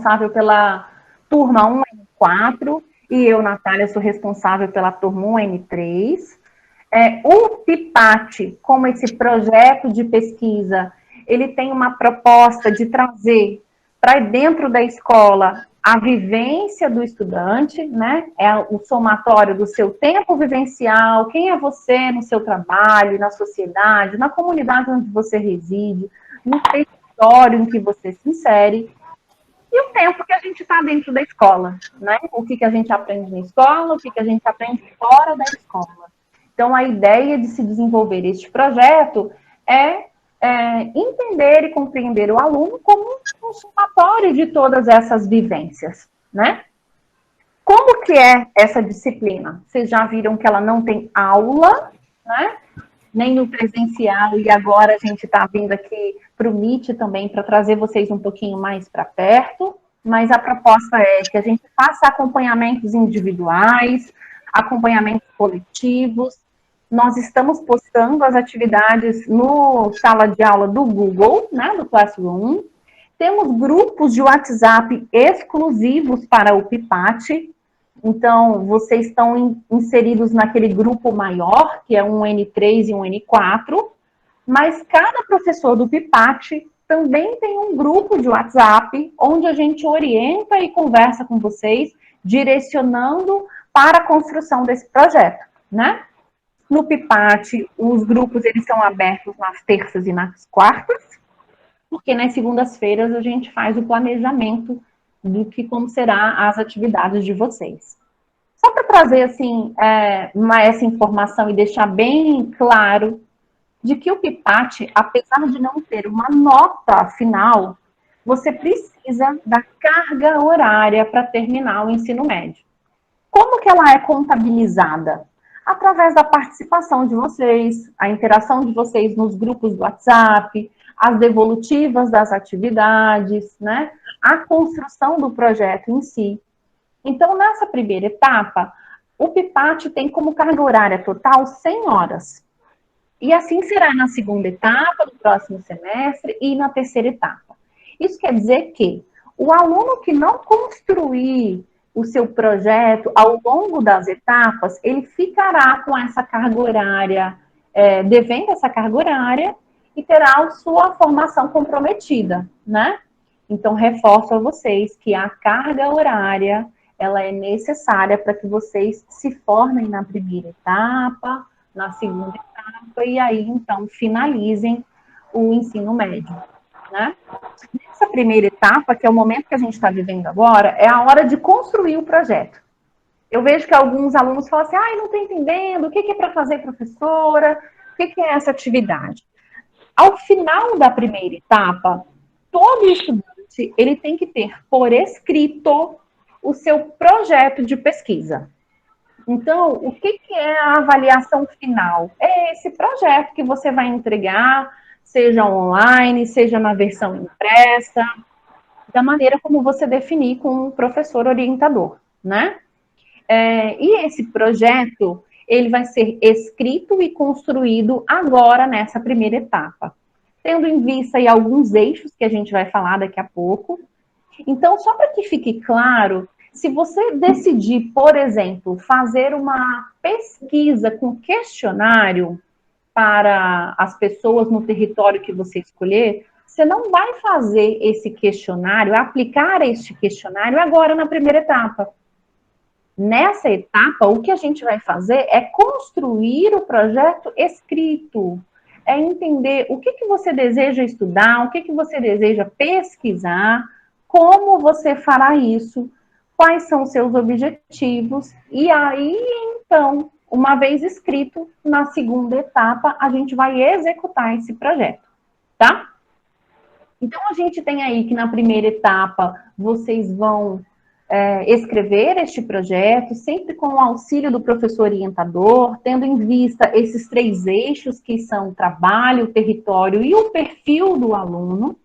responsável pela turma 1N4 e eu, Natália, sou responsável pela turma 1N3. O PIPAT, como esse projeto de pesquisa, ele tem uma proposta de trazer para dentro da escola a vivência do estudante, né? É o somatório do seu tempo vivencial, quem é você no seu trabalho, na sociedade, na comunidade onde você reside, no território em que você se insere, e o tempo que a gente está dentro da escola, né? O que a gente aprende na escola, o que a gente aprende fora da escola. Então, a ideia de se desenvolver este projeto é entender e compreender o aluno como um somatório de todas essas vivências, né? Como que é essa disciplina? Vocês já viram que ela não tem aula, né? Nem no presencial, e agora a gente está vindo aqui para o Meet também para trazer vocês um pouquinho mais para perto, mas a proposta é que a gente faça acompanhamentos individuais, acompanhamentos coletivos. Nós estamos postando as atividades no sala de aula do Google, né, do Classroom. Temos grupos de WhatsApp exclusivos para o PIPAT. Então, vocês estão inseridos naquele grupo maior, que é um N3 e um N4, mas cada professor do PIPAT também tem um grupo de WhatsApp, onde a gente orienta e conversa com vocês, direcionando para a construção desse projeto, né? No PIPAT, os grupos eles são abertos nas terças e nas quartas, porque nas segundas-feiras a gente faz o planejamento do que como será as atividades de vocês. Só para trazer assim essa informação e deixar bem claro de que o PIPAT, apesar de não ter uma nota final, você precisa da carga horária para terminar o ensino médio. Como que ela é contabilizada? Através da participação de vocês, a interação de vocês nos grupos do WhatsApp, as devolutivas das atividades, né? A construção do projeto em si. Então, nessa primeira etapa, o PIPAT tem como carga horária total 100 horas. E assim será na segunda etapa, do próximo semestre, e na terceira etapa. Isso quer dizer que o aluno que não construir o seu projeto ao longo das etapas, ele ficará com essa carga horária, devendo essa carga horária, e terá a sua formação comprometida, né? Então, reforço a vocês que a carga horária, ela é necessária para que vocês se formem na primeira etapa, na segunda etapa, e aí, então, finalizem o ensino médio, né? Nessa primeira etapa, que é o momento que a gente está vivendo agora, é a hora de construir o projeto. Eu vejo que alguns alunos falam assim, não estou entendendo, o que é para fazer, professora? O que é essa atividade? Ao final da primeira etapa, todo estudante, ele tem que ter por escrito o seu projeto de pesquisa. Então, o que é a avaliação final? É esse projeto que você vai entregar, seja online, seja na versão impressa, da maneira como você definir com o professor orientador, né? E esse projeto, ele vai ser escrito e construído agora nessa primeira etapa, tendo em vista aí alguns eixos que a gente vai falar daqui a pouco. Então, só para que fique claro, se você decidir, por exemplo, fazer uma pesquisa com questionário para as pessoas no território que você escolher, você não vai fazer esse questionário, aplicar este questionário agora na primeira etapa. Nessa etapa, o que a gente vai fazer é construir o projeto escrito, é entender o que você deseja estudar, o que você deseja pesquisar, como você fará isso, quais são os seus objetivos, e aí, então, uma vez escrito, na segunda etapa, a gente vai executar esse projeto, tá? Então, a gente tem aí que na primeira etapa, vocês vão escrever este projeto, sempre com o auxílio do professor orientador, tendo em vista esses 3 eixos que são o trabalho, o território e o perfil do aluno.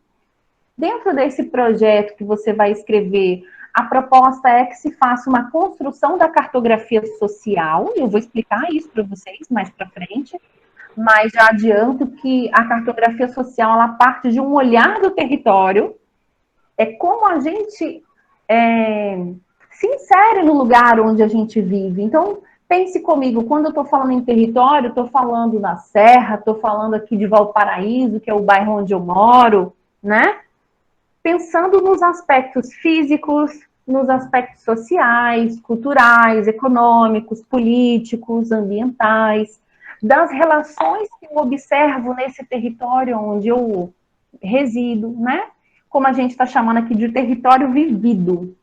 Dentro desse projeto que você vai escrever, a proposta é que se faça uma construção da cartografia social, e eu vou explicar isso para vocês mais para frente, mas já adianto que a cartografia social, ela parte de um olhar do território, é como a gente se insere no lugar onde a gente vive. Então, pense comigo, quando eu estou falando em território, estou falando na Serra, estou falando aqui de Valparaíso, que é o bairro onde eu moro, né? Pensando nos aspectos físicos, nos aspectos sociais, culturais, econômicos, políticos, ambientais, das relações que eu observo nesse território onde eu resido, né? Como a gente está chamando aqui de território vivido.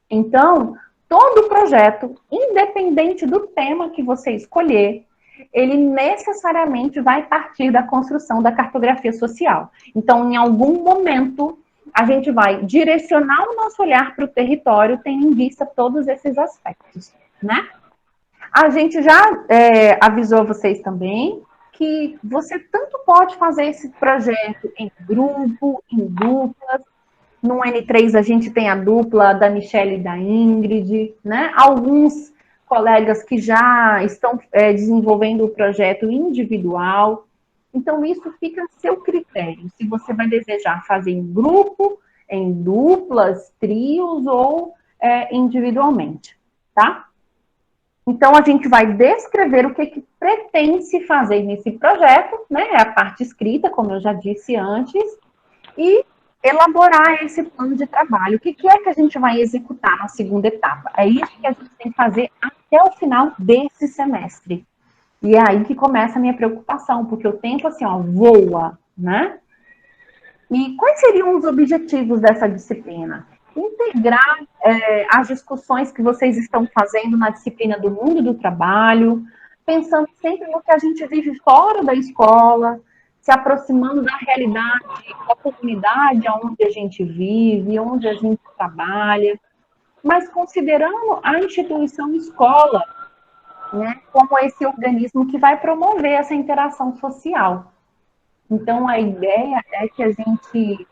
Então, todo projeto, independente do tema que você escolher, ele necessariamente vai partir da construção da cartografia social. Então, em algum momento, a gente vai direcionar o nosso olhar para o território, tendo em vista todos esses aspectos, né? A gente já avisou vocês também que você tanto pode fazer esse projeto em grupo, em duplas. No N3 a gente tem a dupla da Michelle e da Ingrid, né? Alguns colegas que já estão desenvolvendo o projeto individual. Então, isso fica a seu critério. Se você vai desejar fazer em grupo, em duplas, trios ou individualmente, tá? Então, a gente vai descrever o que pretende se fazer nesse projeto, né? É a parte escrita, como eu já disse antes, e elaborar esse plano de trabalho. O que é que a gente vai executar na segunda etapa? É isso que a gente tem que fazer até o final desse semestre. E é aí que começa a minha preocupação, porque o tempo, assim, ó, voa, né? E quais seriam os objetivos dessa disciplina? Integrar as discussões que vocês estão fazendo na disciplina do mundo do trabalho, pensando sempre no que a gente vive fora da escola, se aproximando da realidade da comunidade onde a gente vive, onde a gente trabalha, mas considerando a instituição escola, né, como esse organismo que vai promover essa interação social. Então, a ideia é que a gente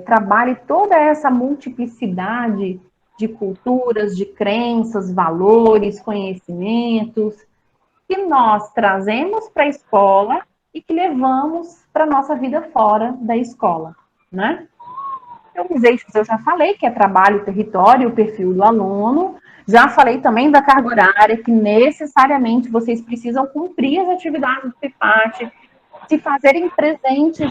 trabalhe toda essa multiplicidade de culturas, de crenças, valores, conhecimentos, que nós trazemos para a escola e que levamos para a nossa vida fora da escola, né? Então, os eixos eu já falei, que é trabalho, território, o perfil do aluno. Já falei também da carga horária, que necessariamente vocês precisam cumprir as atividades do PIPAT, se fazerem presentes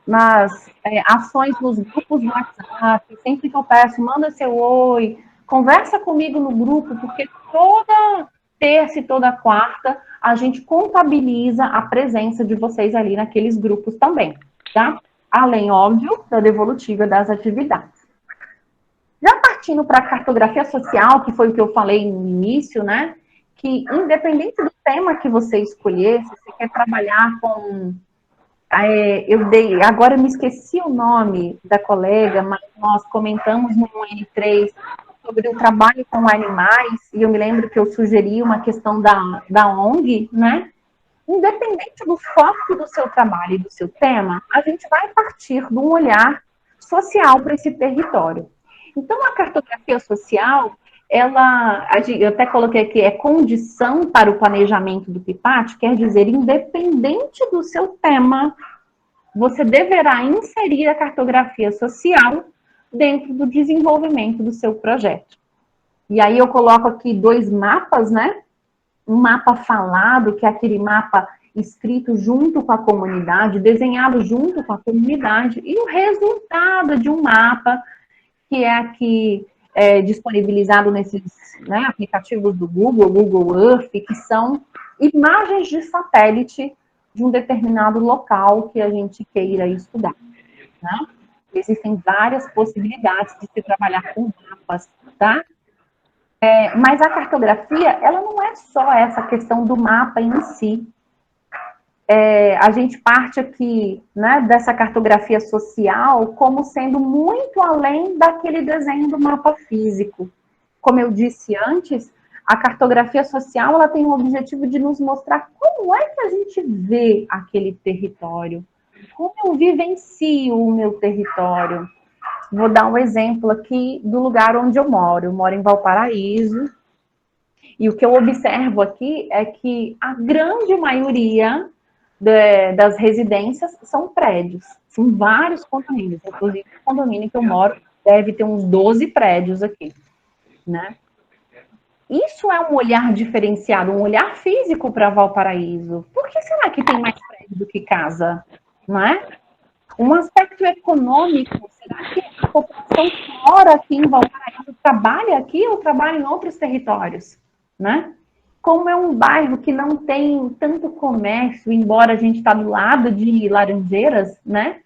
nas ações nos grupos do WhatsApp. Sempre que eu peço, manda seu oi, conversa comigo no grupo, porque toda terça e toda quarta a gente contabiliza a presença de vocês ali naqueles grupos também, tá? Além, óbvio, da devolutiva das atividades. Já partindo para a cartografia social, que foi o que eu falei no início, né? Que independente do tema que você escolher, se você quer trabalhar com... agora eu me esqueci o nome da colega, mas nós comentamos no N3 sobre o trabalho com animais, e eu me lembro que eu sugeri uma questão da ONG, né? Independente do foco do seu trabalho e do seu tema, a gente vai partir de um olhar social para esse território. Então, a cartografia social, eu até coloquei aqui, é condição para o planejamento do PIPAT, quer dizer, independente do seu tema, você deverá inserir a cartografia social dentro do desenvolvimento do seu projeto. E aí eu coloco aqui 2 mapas, né? Um mapa falado, que é aquele mapa escrito junto com a comunidade, desenhado junto com a comunidade, e o resultado de um mapa, que é aqui disponibilizado nesses aplicativos do Google, Google Earth, que são imagens de satélite de um determinado local que a gente queira estudar. Né? Existem várias possibilidades de se trabalhar com mapas, tá? Mas a cartografia, ela não é só essa questão do mapa em si. A gente parte aqui, né, dessa cartografia social como sendo muito além daquele desenho do mapa físico. Como eu disse antes, a cartografia social, ela tem o objetivo de nos mostrar como é que a gente vê aquele território, como eu vivencio o meu território. Vou dar um exemplo aqui do lugar onde eu moro. Eu moro em Valparaíso. E o que eu observo aqui é que a grande maioria das residências são prédios. São vários condomínios, inclusive o condomínio que eu moro deve ter uns 12 prédios aqui, né? Isso é um olhar diferenciado, um olhar físico para Valparaíso. Por que será que tem mais prédio do que casa? Não é? Um aspecto econômico, será que a população que mora aqui em Valparaíso trabalha aqui ou trabalha em outros territórios? Né? Como é um bairro que não tem tanto comércio, embora a gente está do lado de Laranjeiras, né?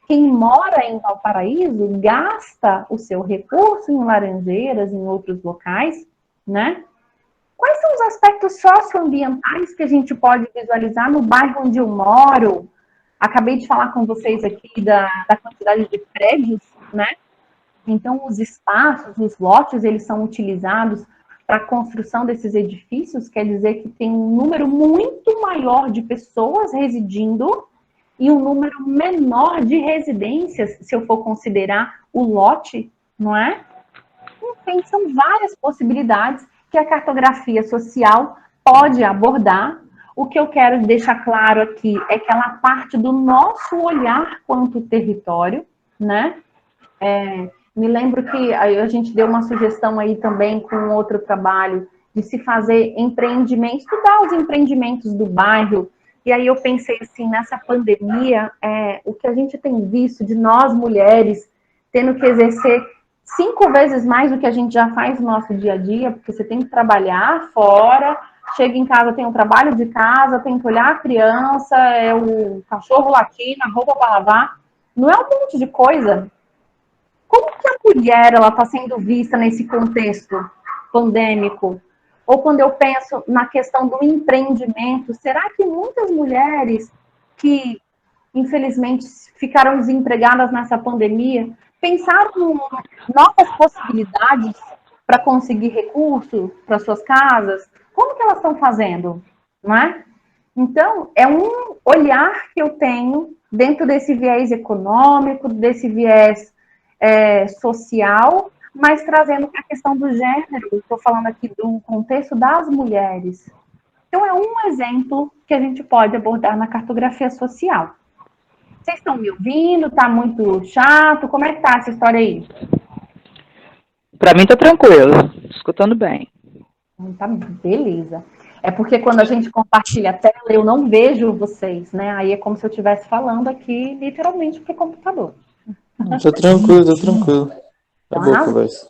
Quem mora em Valparaíso gasta o seu recurso em Laranjeiras, em outros locais, né? Quais são os aspectos socioambientais que a gente pode visualizar no bairro onde eu moro? Acabei de falar com vocês aqui da quantidade de prédios, né? Então, os espaços, os lotes, eles são utilizados para a construção desses edifícios, quer dizer que tem um número muito maior de pessoas residindo e um número menor de residências, se eu for considerar o lote, não é? Enfim, são várias possibilidades que a cartografia social pode abordar. O que eu quero deixar claro aqui é que ela parte do nosso olhar quanto território, né? Me lembro que a gente deu uma sugestão aí também com outro trabalho de se fazer empreendimentos, estudar os empreendimentos do bairro. E aí eu pensei assim, nessa pandemia, o que a gente tem visto de nós mulheres tendo que exercer 5 vezes mais do que a gente já faz no nosso dia a dia, porque você tem que trabalhar fora, chega em casa, tem o trabalho de casa, tem que olhar a criança, é o cachorro latindo, a roupa para lavar. Não é um monte de coisa. Como que a mulher ela está sendo vista nesse contexto pandêmico? Ou quando eu penso na questão do empreendimento, será que muitas mulheres que, infelizmente, ficaram desempregadas nessa pandemia, pensaram em novas possibilidades para conseguir recursos para suas casas? Como que elas estão fazendo? Não é? Então, é um olhar que eu tenho dentro desse viés econômico, desse viés social, mas trazendo para a questão do gênero, estou falando aqui do contexto das mulheres. Então, é um exemplo que a gente pode abordar na cartografia social. Vocês estão me ouvindo? Está muito chato? Como é que tá essa história aí? Para mim tá tranquilo, escutando bem. Tá, beleza. É porque quando a gente compartilha a tela, eu não vejo vocês, né? Aí é como se eu estivesse falando aqui, literalmente, para o computador. Tá tranquilo, tá tranquilo. É Então, boa a conversa.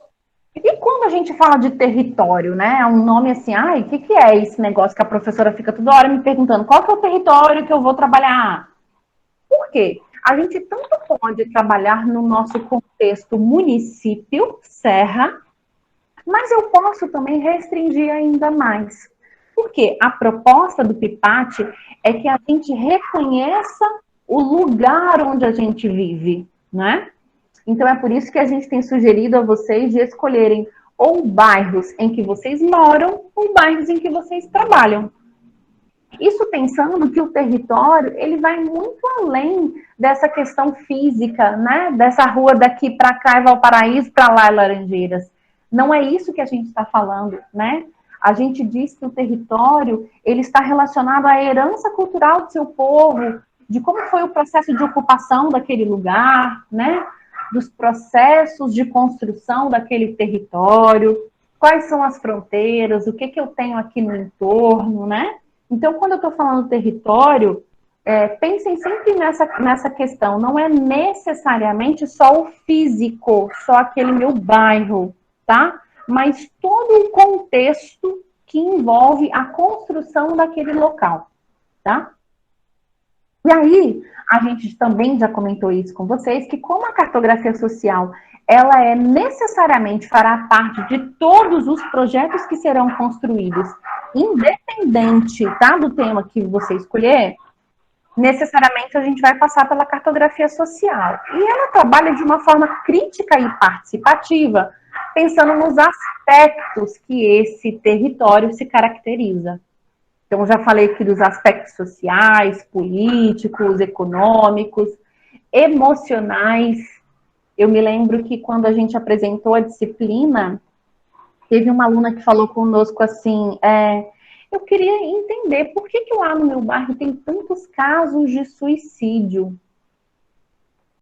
e quando a gente fala de território, né? É um nome assim, ai, o que é esse negócio que a professora fica toda hora me perguntando qual que é o território que eu vou trabalhar? Por quê? A gente tanto pode trabalhar no nosso contexto município, serra, mas eu posso também restringir ainda mais. Porque a proposta do PIPAT é que a gente reconheça o lugar onde a gente vive, né? Então, é por isso que a gente tem sugerido a vocês de escolherem ou bairros em que vocês moram ou bairros em que vocês trabalham. Isso pensando que o território, ele vai muito além dessa questão física, né? Dessa rua daqui para cá é Valparaíso, para lá é Laranjeiras. Não é isso que a gente está falando, né? A gente diz que o território, ele está relacionado à herança cultural do seu povo, de como foi o processo de ocupação daquele lugar, né? Dos processos de construção daquele território, quais são as fronteiras, o que eu tenho aqui no entorno, né? Então, quando eu estou falando território, pensem sempre nessa questão. Não é necessariamente só o físico, só aquele meu bairro, tá? Mas todo o contexto que envolve a construção daquele local, tá? E aí, a gente também já comentou isso com vocês, que como a cartografia social, ela necessariamente fará parte de todos os projetos que serão construídos, independente, tá, do tema que você escolher, necessariamente a gente vai passar pela cartografia social. E ela trabalha de uma forma crítica e participativa, pensando nos aspectos que esse território se caracteriza. Então, já falei aqui dos aspectos sociais, políticos, econômicos, emocionais. Eu me lembro que quando a gente apresentou a disciplina, teve uma aluna que falou conosco assim, eu queria entender por que lá no meu bairro tem tantos casos de suicídio,